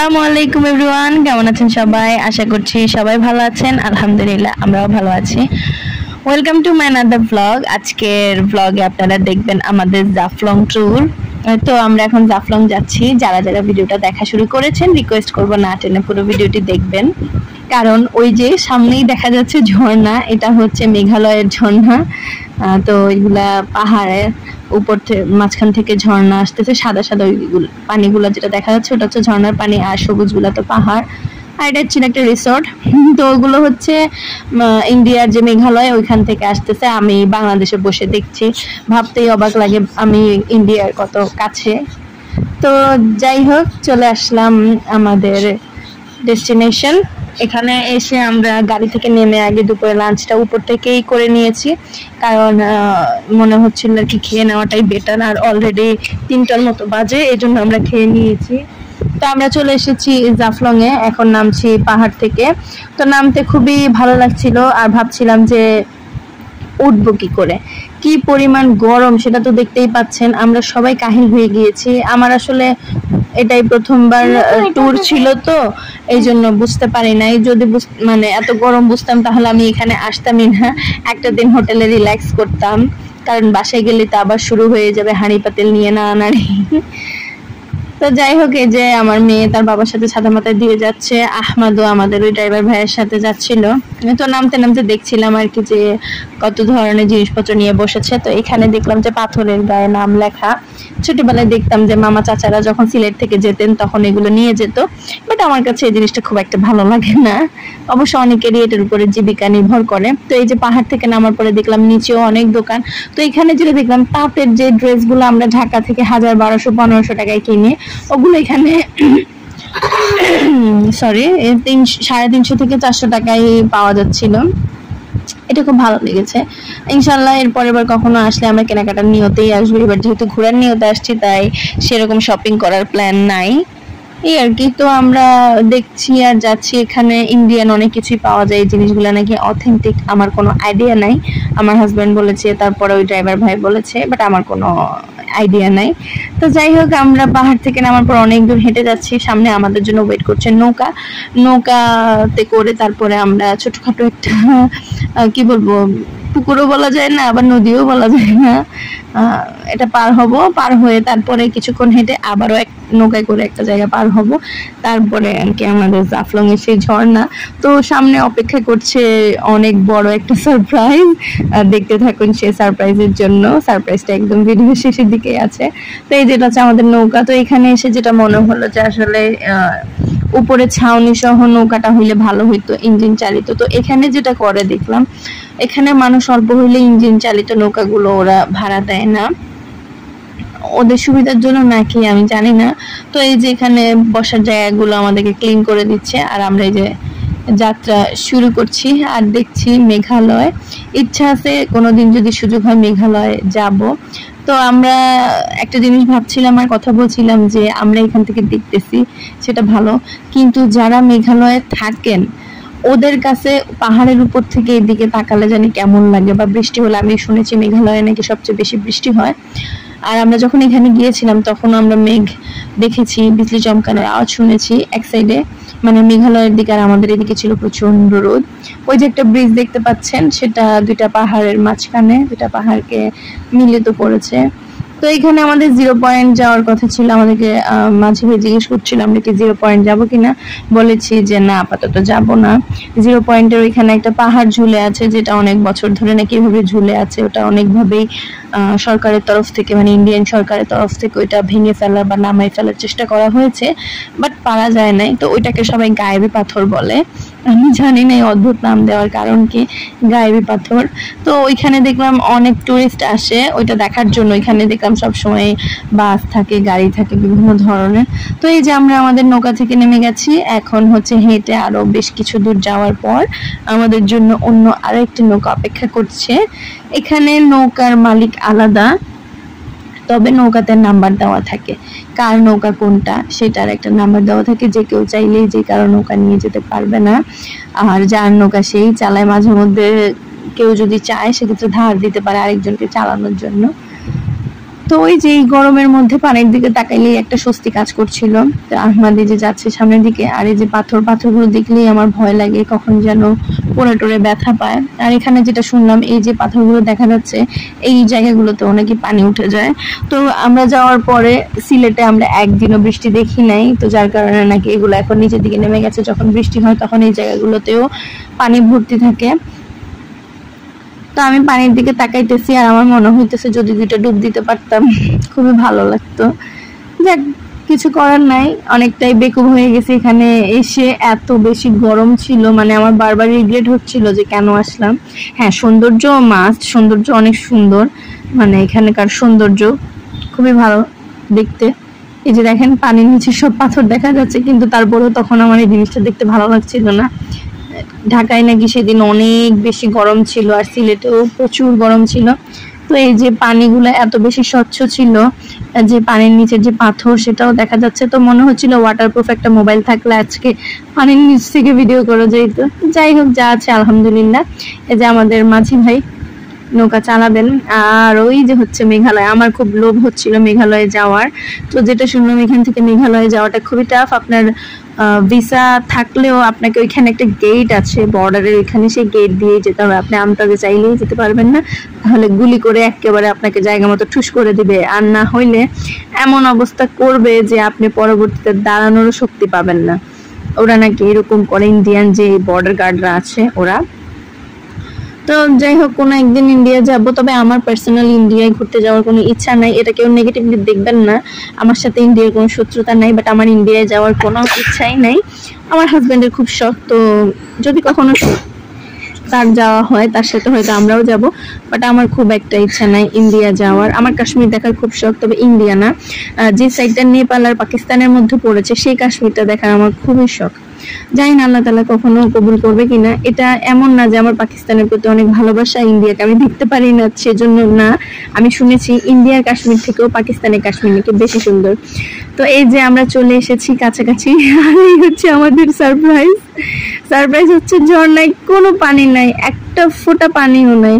আসসালামু আলাইকুম এভরিওয়ান, কেমন আছেন সবাই? আশা করছি সবাই ভালো আছেন। আলহামদুলিল্লাহ আমরাও ভালো আছি। Welcome to my another blog. আজকের ব্লগে আপনারা দেখবেন আমাদের জাফলং ট্যুর। তো আমরা এখন জাফলং যাচ্ছি। যারা যারা ভিডিওটা দেখা শুরু করেছেন রিকোয়েস্ট করব না টেনে পুরো ভিডিওটি দেখবেন, কারণ ওই যে সামনেই দেখা যাচ্ছে ঝর্ণা, এটা হচ্ছে মেঘালয়ের ঝর্ণা। তো এগুলা পাহাড়ের উপর মাঝখান থেকে ঝর্ণা আসতেছে, সাদা সাদা ওইগুলো পানিগুলো যেটা দেখা যাচ্ছে ওটা হচ্ছে ঝর্ণার পানি, আর সবুজগুলা তো পাহাড়। আর এটা হচ্ছে একটা রিসোর্ট। তো ওগুলো হচ্ছে ইন্ডিয়ার যে মেঘালয় ওইখান থেকে আসতেছে। আমি বাংলাদেশে বসে দেখছি, ভাবতেই অবাক লাগে আমি ইন্ডিয়ার কত কাছে। তো যাই হোক, চলে আসলাম আমাদের ডেস্টিনেশন। এখানে এসে আমরা গাড়ি থেকে নেমে আগে দুপুরে লাঞ্চটা উপর থেকেই করে নিয়েছি, কারণ মনে হচ্ছিল আর কি খেয়ে নেওয়াটাই বেটার। আর অলরেডি 3টার মতো বাজে, এই জন্য আমরা খেয়ে নিয়েছি। তো আমরা চলে এসেছি জাফলং এ, এখন নামছি পাহাড় থেকে। তো নামতে খুবই ভালো লাগছিল, আর ভাবছিলাম যে উঠবো কি করে, কি পরিমাণ গরম সেটা তো দেখতেই পাচ্ছেন। আমরা সবাই কাহিল হয়ে গিয়েছি। আমার আসলে এটাই প্রথমবার ট্যুর ছিল, তো এই জন্য বুঝতে পারি নাই। যদি মানে এত গরম বুঝতাম তাহলে আমি এখানে আসতামই না, একটা দিন হোটেলে রিল্যাক্স করতাম, কারণ বাসায় গেলে তো আবার শুরু হয়ে যাবে হাঁড়ি পাতিল নিয়ে নাড়ানাড়ি। তো যাই হোক, এই যে আমার মেয়ে তার বাবার সাথে ছাতা মাথায় দিয়ে যাচ্ছে, আহমাদও আমাদের ওই ড্রাইভার ভাইয়ের সাথে যাচ্ছিল। তো নামতে নামতে দেখছিলাম আর কি যে কত ধরনের জিনিসপত্র নিয়ে বসেছে। তো এখানে দেখলাম যে পাথরের গায়ে নাম লেখা। ছোটবেলায় দেখতাম যে মামা চাচারা যখন সিলেট থেকে যেতেন তখন এগুলো নিয়ে যেত, বাট আমার কাছে এই জিনিসটা খুব একটা ভালো লাগে না। অবশ্য অনেকেরই এটার উপরে জীবিকা নির্ভর করে। তো এই যে পাহাড় থেকে নামার পরে দেখলাম নিচেও অনেক দোকান। তো এখানে যেটা দেখলাম তাঁতের যে ড্রেসগুলো আমরা ঢাকা থেকে 1000, 1200, 1500 টাকায় কিনি, ওগুলো এখানে সরি 350 থেকে 400 টাকায় পাওয়া যাচ্ছিল। এটা খুব ভালো লেগেছে। ইনশাল্লাহ এরপরের বার কখনো আসলে আমরা কেনাকাটার নিয়তেই আসবো। এবার যেহেতু ঘোরার নিয়তে আসছি, তাই সেরকম শপিং করার প্ল্যান নাই, এই আর কি। তো আমরা দেখছি আর যাচ্ছি, এখানে ইন্ডিয়ান অনেক কিছুই পাওয়া যায়। এই জিনিসগুলো নাকি অথেন্টিক, আমার কোনো আইডিয়া নাই। আমার হাজব্যান্ড বলেছে, তারপরে ওই ড্রাইভার ভাই বলেছে, বাট আমার কোনো আইডিয়া নাই। তো যাই হোক, আমরা পাহাড় থেকে নামার পর অনেক দূর হেঁটে যাচ্ছি। সামনে আমাদের জন্য ওয়েট করছে নৌকা। নৌকাতে করে তারপরে আমরা ছোটখাটো একটা কি বলবো, পুকুরও বলা যায় না, আবার নদীও বলা যায় না, এটা পার হব। পার হয়ে তারপরে কিছুক্ষণ হেঁটে আবারও এক নৌকায় করে একটা জায়গা পার হব, তারপরে আর কি আমাদের জাফলং এর সেই ঝর্ণা। তো সামনে অপেক্ষা করছে অনেক বড় একটা সারপ্রাইজ, দেখতে থাকুন সেই সারপ্রাইজের জন্য। সারপ্রাইজটা একদম ভিডিও শেষের দিকে আছে। তো এই যেটা হচ্ছে আমাদের নৌকা। তো এখানে এসে যেটা মনে হলো যে আসলে উপরে ছাউনি সহ নৌকাটা হইলে ভালো হইতো, ইঞ্জিন চালিত। তো এখানে যেটা করে দেখলাম, এখানে মানুষ অল্প হইলে ইঞ্জিন চালিত নৌকাগুলো ওরা ভাড়া দেয় না, ওদের সুবিধার জন্য নাকি আমি জানি না। তো এই যে এখানে বসার জায়গাগুলো আমাদেরকে ক্লিন করে দিচ্ছে, আর আমরা এই যে যাত্রা শুরু করছি। আর দেখছি মেঘালয়, ইচ্ছা আছে কোনোদিন যদি সুযোগ হয় মেঘালয় যাব। তো আমরা একটা জিনিস ভাবছিলাম আর কথা বলছিলাম যে আমরা এখান থেকে দেখতেছি সেটা ভালো, কিন্তু যারা মেঘালয়ে থাকেন ওদের কাছে পাহাড়ের উপর থেকে এদিকে তাকালে জানি কেমন লাগে। বা বৃষ্টি হলে, আমি শুনেছি মেঘালয়ে নাকি সবচেয়ে বেশি বৃষ্টি হয়। আর আমরা যখন এখানে গিয়েছিলাম তখন আমরা মেঘ দেখেছি, বিজলি চমকানোর আওয়াজ শুনেছি এক সাইডে, মানে মেঘালয়ের দিকে। আর আমাদের এদিকে ছিল প্রচন্ড রোদ। ওই যে একটা ব্রিজ দেখতে পাচ্ছেন, সেটা দুইটা পাহাড়ের মাঝখানে, দুইটা পাহাড়কে মিলিত করেছে। তো এখানে আমাদের 0 পয়েন্ট যাওয়ার কথা ছিল। আমাদেরকে মাঝে জিজ্ঞেস করছিল আমরা কি 0 পয়েন্ট যাবো কিনা, বলেছি যে না আপাতত যাব না। 0 পয়েন্টের ওইখানে একটা পাহাড় ঝুলে আছে, যেটা অনেক বছর ধরে নাকি এভাবে ঝুলে আছে। ওটা অনেকভাবেই সরকারের তরফ থেকে, মানে ইন্ডিয়ান সরকারের তরফ থেকে ওইটা ভেঙে ফেলার বা নামাই ফেলার চেষ্টা করা হয়েছে, বাট পারা যায় নাই। তো ওইটাকে সবাই গায়েবী পাথর বলে। আমি জানি না এই অদ্ভুত নাম দেওয়ার কারণ কি, গায়েবী পাথর। তো ওইখানে দেখলাম অনেক টুরিস্ট আসে ওইটা দেখার জন্য। এখানে দেখলাম সবসময় বাস থাকে, গাড়ি থাকে বিভিন্ন ধরনের। তো এই যে আমরা আমাদের নৌকা থেকে নেমে গেছি, এখন হচ্ছে হেঁটে আরো বেশ কিছু দূর যাওয়ার পর আমাদের জন্য অন্য আরো একটি নৌকা অপেক্ষা করছে। এখানে নৌকার মালিক আলাদা, তবে নৌকাতে নাম্বার দেওয়া থাকে, কার নৌকা কোনটা সেটার একটা নাম্বার দেওয়া থাকে। যে কেউ চাইলেই যে কারো নৌকা নিয়ে যেতে পারবে না, আর যার নৌকা সেই চালায়। মাঝে মধ্যে কেউ যদি চায় সেক্ষেত্রে ধার দিতে পারে আরেকজনকে চালানোর জন্য। তো ওই যে এই গরমের মধ্যে পানির দিকে তাকাইলেই একটা স্বস্তি কাজ করছিল। তো আহমাদ এই যে যাচ্ছে সামনের দিকে, আর এই যে পাথরগুলো দেখলেই আমার ভয় লাগে, কখন যেন পড়ে টরে ব্যথা পায়। আর এখানে যেটা শুনলাম, এই যে পাথরগুলো দেখা যাচ্ছে এই জায়গাগুলোতে নাকি পানি উঠে যায়। তো আমরা যাওয়ার পরে সিলেটে আমরা একদিনও বৃষ্টি দেখি নাই, তো যার কারণে নাকি এগুলো এখন নিচের দিকে নেমে গেছে। যখন বৃষ্টি হয় তখন এই জায়গাগুলোতেও পানি ভর্তি থাকে। তো আমি পানির দিকে তাকাইতেছি আর আমার মনে হইতেছে যদি দুইটা ডুব দিতে পারতাম খুবই ভালো লাগতো। যাক, কিছু করার নাই, অনেকটাই বেকুব হয়ে গেছে এখানে এসে। এত বেশি গরম ছিল, মানে আমার বারবার রিগ্রেট হচ্ছিল যে কেন আসলাম। হ্যাঁ, সৌন্দর্য মাস্ট, সৌন্দর্য অনেক সুন্দর, মানে এখানকার সৌন্দর্য খুবই ভালো দেখতে। এই যে দেখেন পানির নিচে সব পাথর দেখা যাচ্ছে, কিন্তু তারপরেও তখন আমার এই জিনিসটা দেখতে ভালো লাগছিল না। ঢাকায় নাকি সেদিন অনেক বেশি গরম ছিল, আর সিলেটেও প্রচুর গরম ছিল। তো এই যে পানিগুলো এত বেশি স্বচ্ছ ছিল, যে পানির নিচের যে পাথর সেটাও দেখা যাচ্ছে। তো মনে হচ্ছিল ওয়াটারপ্রুফ একটা মোবাইল থাকলে আজকে পানির নিচ থেকে ভিডিও করা যেত। যাই হোক, যা আছে আলহামদুলিল্লাহ। এই যে আমাদের মাঝি ভাই নৌকা চালাবেন। আর ওই যে হচ্ছে মেঘালয়, আমার খুব লোভ হচ্ছিল মেঘালয়ে যাওয়ার। তো যেটা শুনলাম এখান থেকে মেঘালয়ে যাওয়াটা খুবই টাফ। আপনার ভিসা থাকলেও আপনাকে ওইখানে একটা গেট আছে বর্ডারের, ওইখানে সেই গেট দিয়ে যেতে হবে। আপনি আমতাতে চাইলেই যেতে পারবেন না, তাহলে গুলি করে একেবারে আপনাকে জায়গা মতো ঠুস করে দিবে। আর না হইলে এমন অবস্থা করবে যে আপনি পরবর্তীতে দাঁড়ানোরও শক্তি পাবেন না। ওরা নাকি এরকম করে, ইন্ডিয়ান যে বর্ডার গার্ডরা আছে ওরা। তো যাই হোক, কোনো একদিন ইন্ডিয়া যাব। তবে আমার পার্সোনালি ইন্ডিয়ায় ঘুরতে যাওয়ার কোনো ইচ্ছা নাই, এটা কেউ নেগেটিভলি দেখবেন না। আমার সাথে ইন্ডিয়ার কোনো শত্রুতা নাই, বাট আমার ইন্ডিয়ায় যাওয়ার কোনো ইচ্ছাই নাই। আমার হাজবেন্ডের খুব শখ, তো যদি কখনো তার যাওয়া হয় তার সাথে হয়তো আমরাও যাব, বাট আমার খুব একটা ইচ্ছা নাই ইন্ডিয়া যাওয়ার। আমার কাশ্মীর দেখার খুব শখ, তবে ইন্ডিয়া না। যে সাইডটা নেপাল আর পাকিস্তানের মধ্যে পড়েছে সেই কাশ্মীরটা দেখার আমার খুবই শখ। জানি না আল্লাহ তাআলা কখনো কবুল করবে কিনা। এটা এমন না যে আমার পাকিস্তানের প্রতি অনেক ভালোবাসা, ইন্ডিয়াকে আমি দেখতে পারি না সেজন্য না। আমি শুনেছি ইন্ডিয়ার কাশ্মীর থেকেও পাকিস্তানের কাশ্মীর নাকি বেশি সুন্দর। তো এই যে আমরা চলে এসেছি কাছাকাছি, আর এই হচ্ছে আমাদের সারপ্রাইজ হচ্ছে ঝর্ণায় কোনো পানি নাই, একটা ফোঁটা পানিও নাই।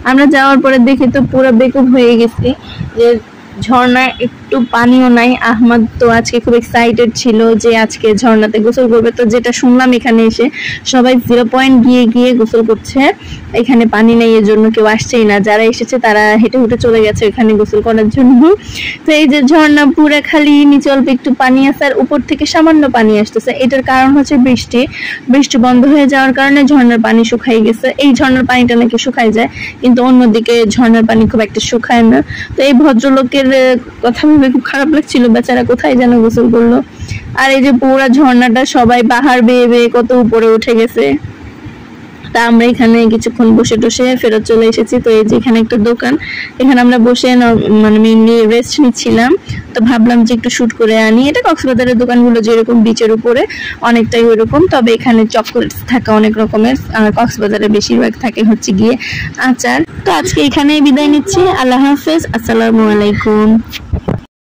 আমরা যাওয়ার পরে দেখে তো পুরো বেকুব হয়ে গেছি যে ঝর্ণায় একটু পানিও নাই। আহমদ তো আজকে খুব এক্সাইটেড ছিল যে আজকে ঝর্ণাতে গোসল করবে। তো যেটা শুনলাম এখানে এসে সবাই 0 পয়েন্ট গিয়ে গোসল করছে, এখানে পানি নেই এজন্য কেউ আসছেই না। যারা এসেছে তারা হেঁটে হেঁটে চলে গেছে এখানে গোসল করার জন্য। তো এই যে ঝর্ণা পুরো খালি, নিচে অল্প একটু পানি আছে আর উপর থেকে সামান্য পানি আসতেছে। এটার কারণ হচ্ছে বৃষ্টি বন্ধ হয়ে যাওয়ার কারণে ঝর্ণার পানি শুকাই গেছে। এই ঝর্ণার পানিটা নাকি শুকাই যায়, কিন্তু অন্যদিকে ঝর্ণার পানি খুব একটা শুকায় না। তো এই ভদ্রলোকের কথা ভেবে খুব খারাপ লাগছিল, বেচারা কোথায় যেন গোসল করলো। আর এই যে পুরা ঝর্ণাটা সবাই বাহার বেয়ে বেয়ে কত উপরে উঠে গেছে। তা আমরা এখানে কিছুক্ষণ বসে টসে ফেরত চলে এসেছি। তো এই যে এখানে একটা দোকান, এখানে আমরা বসে মানে মেইনলি রেস্ট নিচ্ছিলাম। তো ভাবলাম যে একটু শুট করে আনি। এটা কক্সবাজারের দোকানগুলো যেরকম বিচের উপরে অনেকটাই ওইরকম, তবে এখানে চকলেটস থাকে অনেক রকমের, আর কক্সবাজারে বেশিরভাগ থাকে হচ্ছে গিয়ে আচার। তো আজকে এখানেই বিদায় নিচ্ছি, আল্লাহ হাফেজ, আসসালামু আলাইকুম।